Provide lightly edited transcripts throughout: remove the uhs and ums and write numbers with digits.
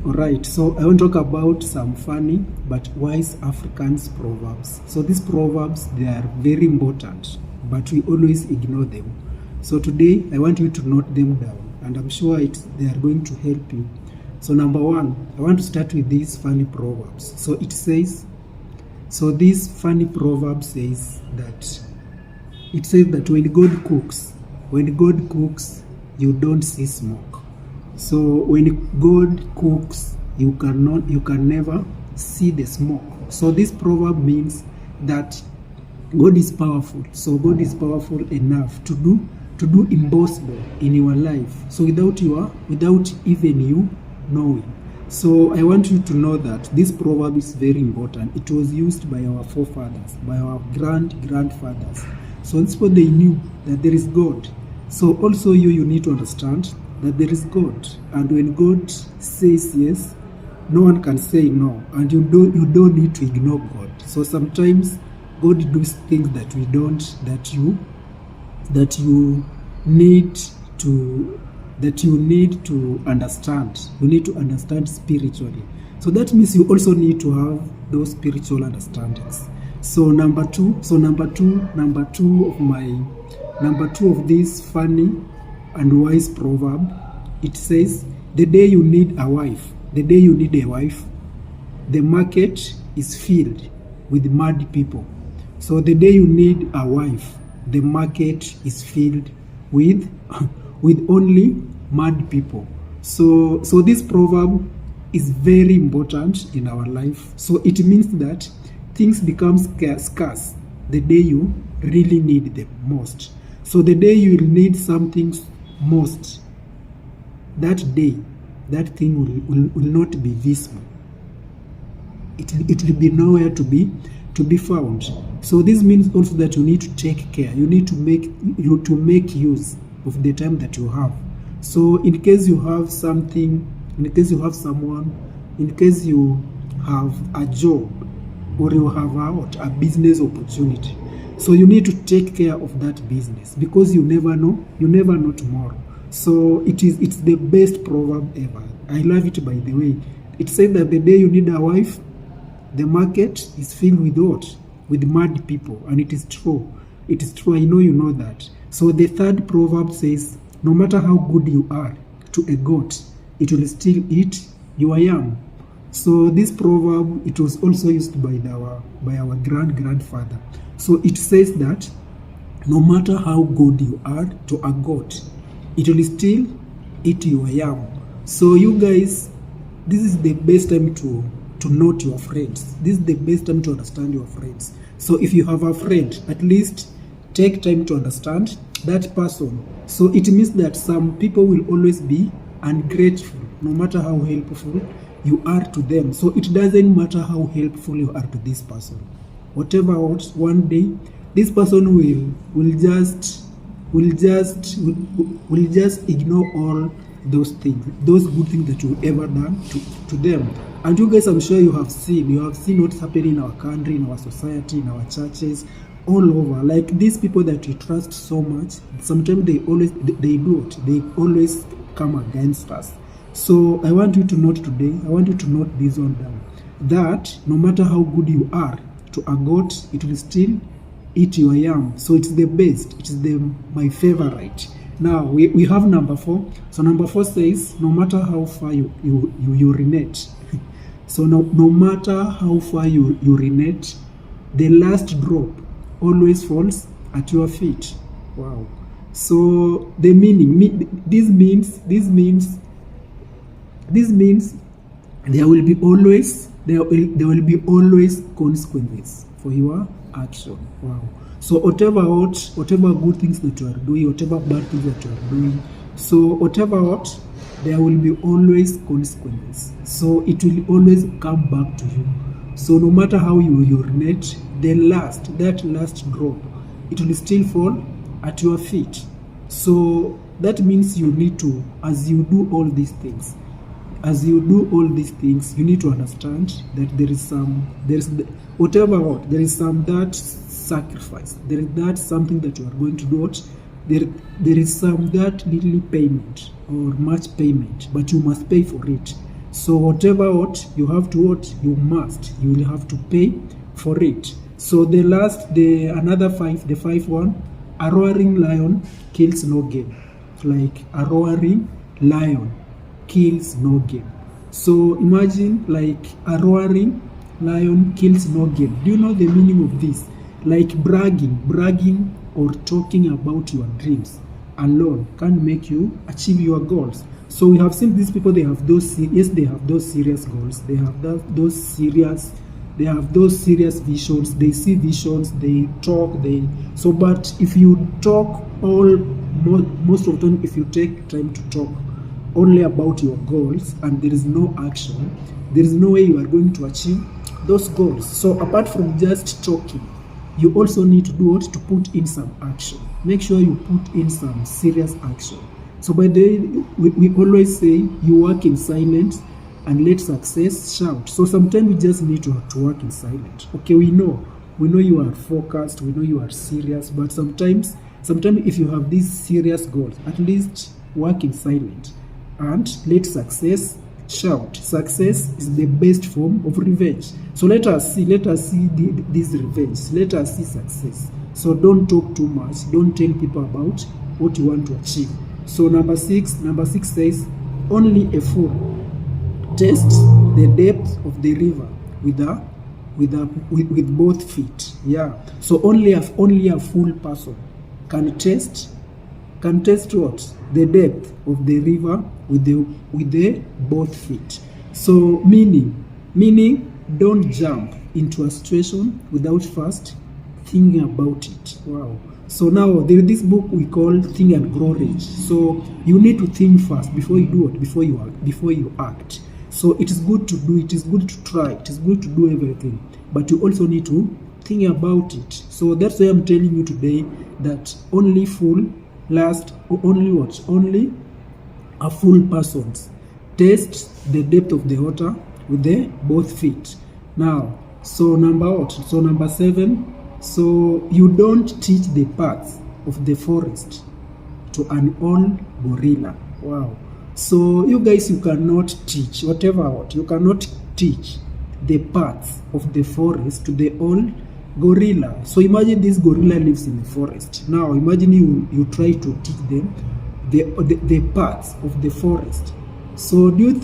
Alright, so I want to talk about some funny but wise Africans proverbs. So these proverbs, they are very important, but we always ignore them. So today I want you to note them down, and I'm sure they are going to help you. So number one, I want to start with these funny proverbs. So it says, so this funny proverb says that when God cooks, you don't see smoke. So when God cooks, you can never see the smoke. So this proverb means that God is powerful. So God is powerful enough to do impossible in your life. So without even you knowing. So I want you to know that this proverb is very important. It was used by our forefathers, by our grandfathers. So it's what they knew that there is God. So also you need to understand that there is God, and when God says yes, no one can say no, and you don't need to ignore God. So sometimes God does things that you need to understand. You need to understand spiritually. So that means you also need to have those spiritual understandings. So number two of this funny and wise proverb, it says, the day you need a wife, the market is filled with mad people. So the day you need a wife, the market is filled with only mad people. So this proverb is very important in our life. So it means that things become scarce the day you really need them most. So the day you need something most, that day, that thing will not be visible. It will be nowhere to be found. So this means also that you need to take care. You need to make use of the time that you have. So in case you have something, in case you have someone, in case you have a job, or you have a business opportunity, so you need to take care of that business, because you never know tomorrow. So it's the best proverb ever. I love it, by the way. It says that the day you need a wife, the market is filled with what? With mad people. And it is true. It is true. I know you know that. So the third proverb says, no matter how good you are to a goat, it will still eat your yam. So this proverb, it was also used by our grandfather. So it says that no matter how good you are to a goat, it will still eat your yam. So you guys, this is the best time to note your friends. This is the best time to understand your friends. So if you have a friend, at least take time to understand that person. So it means that some people will always be ungrateful, no matter how helpful you are to them. So it doesn't matter how helpful you are to this person. Whatever else, one day this person will just ignore all those things, those good things that you've ever done to them. And you guys, I'm sure you have seen what's happening in our country, in our society, in our churches, all over. Like these people that we trust so much, sometimes they always come against us. So I want you to note today, I want you to note this one down, that no matter how good you are to a goat, it will still eat your yam. So it's the best. It's my favorite. Now we have number 4. So number 4 says, no matter how far you urinate. So no matter how far you urinate, the last drop always falls at your feet. Wow. So the meaning, this means there will be always consequences for your action. Wow. So whatever good things that you are doing, whatever bad things that you are doing, so there will be always consequences. So it will always come back to you. So no matter how you urinate, that last drop, it will still fall at your feet. So that means you need to, as you do all these things, you need to understand that there is some that sacrifice. There is that something that you are going to do. There is some that little payment or much payment, but you must pay for it. So whatever what you have to what you will have to pay for it. So another five, the five one, a roaring lion kills no game. Like a roaring lion kills no game. So imagine like a roaring lion kills no game. Do you know the meaning of this? Like bragging or talking about your dreams alone can make you achieve your goals. So we have seen these people, they have those serious goals, they have those serious visions, they see visions, they talk, but if you talk most of the time, if you take time to talk only about your goals and there is no action, there is no way you are going to achieve those goals. So apart from just talking, you also need to do what? To put in some action. Make sure you put in some serious action. So by the way, we always say you work in silence and let success shout. So sometimes you just need to work in silence. Okay, we know you are focused, we know you are serious, but sometimes if you have these serious goals, at least work in silence and let success shout. Success is the best form of revenge. So let us see this revenge. Let us see success. So don't talk too much. Don't tell people about what you want to achieve. So number six says, only a fool tests the depth of the river with both feet. Yeah. So only a fool person can test what? The depth of the river with the both feet. So meaning don't jump into a situation without first thinking about it. Wow. So now there is this book we call Think and Grow Rich. So you need to think first before you do it, before you act. So it is good to do, it is good to try, it is good to do everything, but you also need to think about it. So that's why I'm telling you today that only a fool person tests the depth of the water with the both feet. Now, so number 7, so you don't teach the paths of the forest to an old gorilla. Wow. So you guys, you cannot teach you cannot teach the paths of the forest to the old gorilla. So imagine this gorilla lives in the forest. Now imagine you try to teach them the paths of the forest. So are you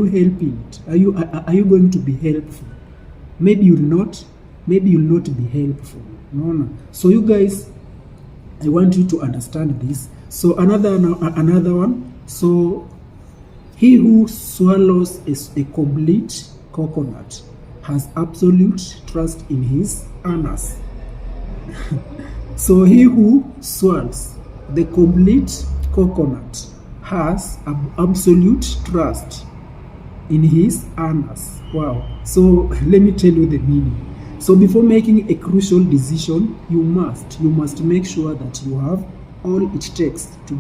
helping it? Are you going to be helpful? Maybe you'll not be helpful. No. So you guys, I want you to understand this. So another one. So he who swallows a complete coconut has absolute trust in his anus. So he who swallows the complete coconut has absolute trust in his anus. Wow. So let me tell you the meaning. So before making a crucial decision, you must make sure that you have all it takes to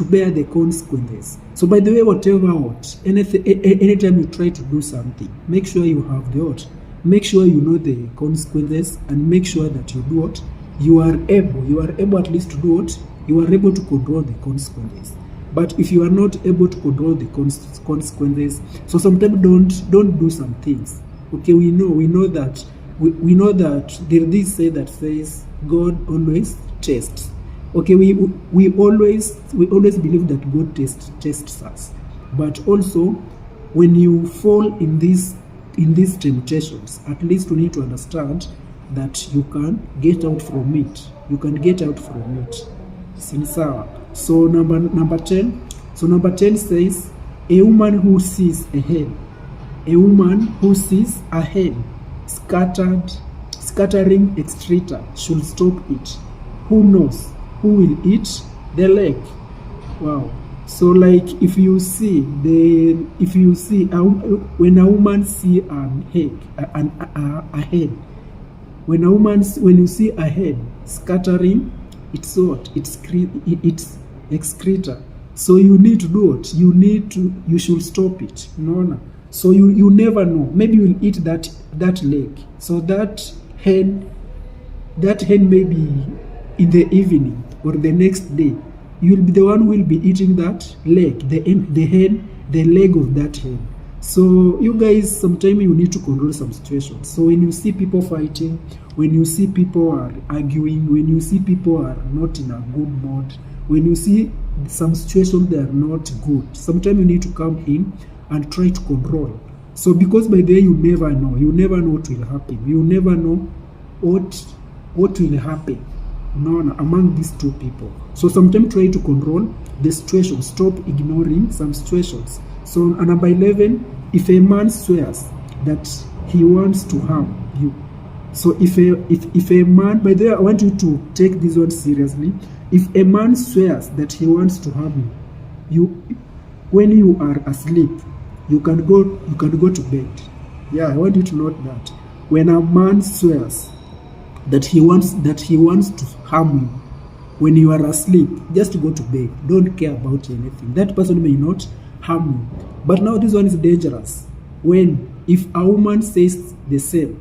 bear the consequences. So by the way, anytime you try to do something, make sure you have make sure you know the consequences, and make sure that you do what you are able at least to do what you are able to control the consequences. But if you are not able to control the consequences, so sometimes don't do some things. Okay, we know that there is this say that says God always tests. Okay, we always believe that God tests us, but also when you fall in these temptations, at least you need to understand that you can get out from it. Sinsawa. So number 10. So number 10 says, a woman who sees a hen scattering excreta should stop it. Who knows who will eat the leg? Wow. So like if you see when a woman see a hen, when you see a hen scattering it's what? It's excreta. So you need to do what? You should stop it. No. So you never know. Maybe you will eat that leg. So that hen maybe in the evening or the next day, you will be the one who will be eating that leg, the leg of that hen. So you guys, sometimes you need to control some situations. So when you see people fighting, when you see people are arguing, when you see people are not in a good mood, when you see some situations that are not good, sometimes you need to come in and try to control. So because by the way, you never know what will happen. You never know what will happen among these two people. So sometimes try to control the situation. Stop ignoring some situations. So number 11, if a man swears that he wants to harm you. So if a man, by the way, I want you to take this one seriously. If a man swears that he wants to harm you, when you are asleep, you can go to bed. Yeah, I want you to note that. When a man swears that he wants to harm you, when you are asleep, just go to bed. Don't care about anything. That person may not harm you. But now this one is dangerous. If a woman says the same,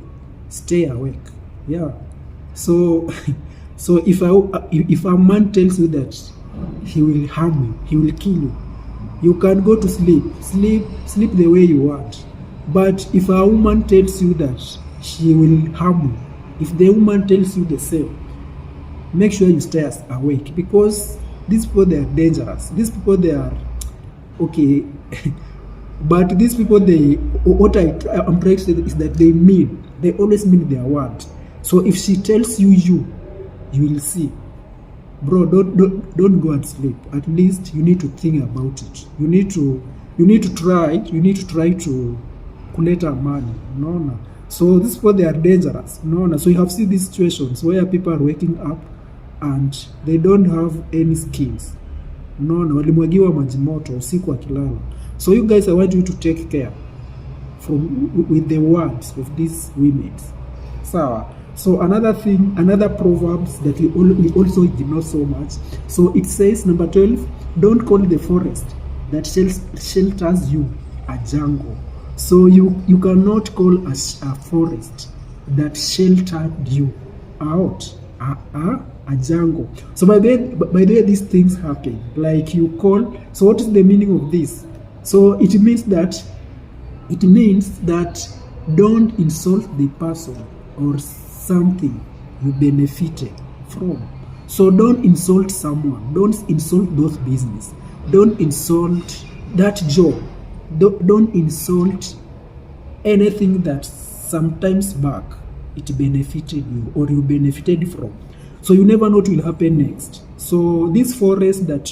stay awake. Yeah. So if a man tells you that he will harm you, he will kill you, you can go to sleep the way you want. But if a woman tells you that she will harm you, if the woman tells you the same, make sure you stay awake, because these people, they are dangerous. These people, they are okay. But these people, what I'm trying to say is that they always mean their word. So if she tells you, you will see. Bro, don't go and sleep. At least you need to think about it. You need to try to collect her money. No. So these people, they are dangerous. No. So you have seen these situations where people are waking up and they don't have any skills. No, walimwagiwa maji moto usiku wakilala. So you guys, I want you to take care with the words of these women. So another proverbs that we also ignore so much. So it says, number 12, don't call the forest that shelters you a jungle. So you cannot call a forest that sheltered you out a jungle. So by the way, these things happen. Like you call. So what is the meaning of this? So it means that don't insult the person or something you benefited from. So don't insult someone. Don't insult those business. Don't insult that job. Don't insult anything that sometimes back it benefited you or you benefited from. So you never know what will happen next. So this forest that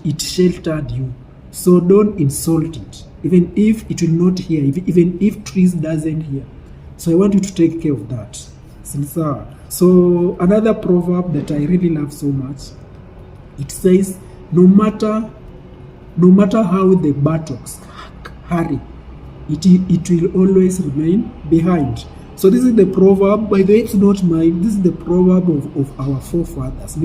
it sheltered you, so don't insult it, even if it will not hear, even if trees doesn't hear. So I want you to take care of that. So another proverb that I really love so much, it says, no matter how the buttocks hurry, it will always remain behind. So this is the proverb. By the way, it's not mine. This is the proverb of our forefathers.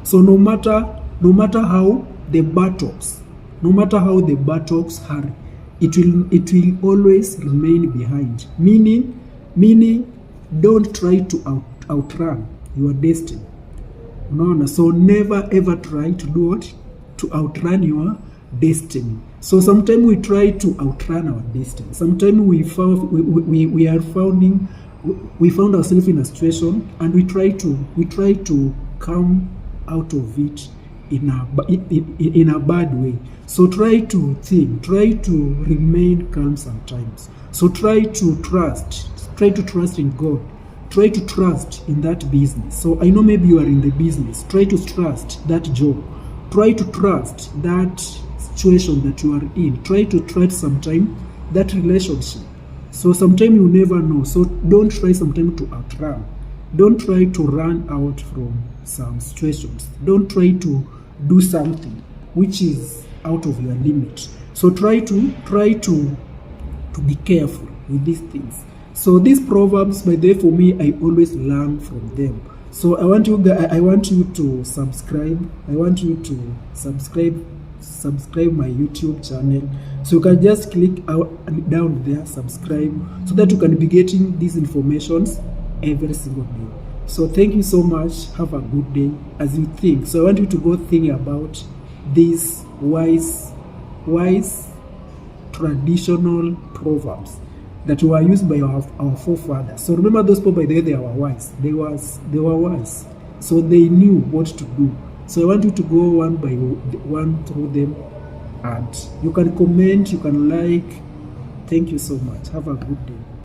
So no matter how the buttocks hurry, it will always remain behind. Meaning, don't try to outrun your destiny. So never ever try to do what? To outrun your destiny. So sometimes we try to outrun our destiny. Sometimes we found ourselves in a situation and we try to come out of it in a bad way. So try to think, try to remain calm sometimes. So try to trust in God. Try to trust in that business. So I know maybe you are in the business. Try to trust that job. Try to trust that situation that you are in. Try to trust sometimes that relationship. So sometimes you never know. So don't try sometimes to outrun. Don't try to run out from some situations. Don't try to do something which is out of your limit. So try to be careful with these things. So these proverbs, by the way, for me, I always learn from them. So I want you to subscribe. I want you to subscribe my YouTube channel. So you can just click down there, subscribe, so that you can be getting these informations every single day. So thank you so much. Have a good day as you think. So I want you to go think about these wise traditional proverbs that were used by our forefathers. So remember, those people, by the way, they were wise. They were wise. So they knew what to do. So I want you to go one by one through them, and you can comment, you can like. Thank you so much. Have a good day.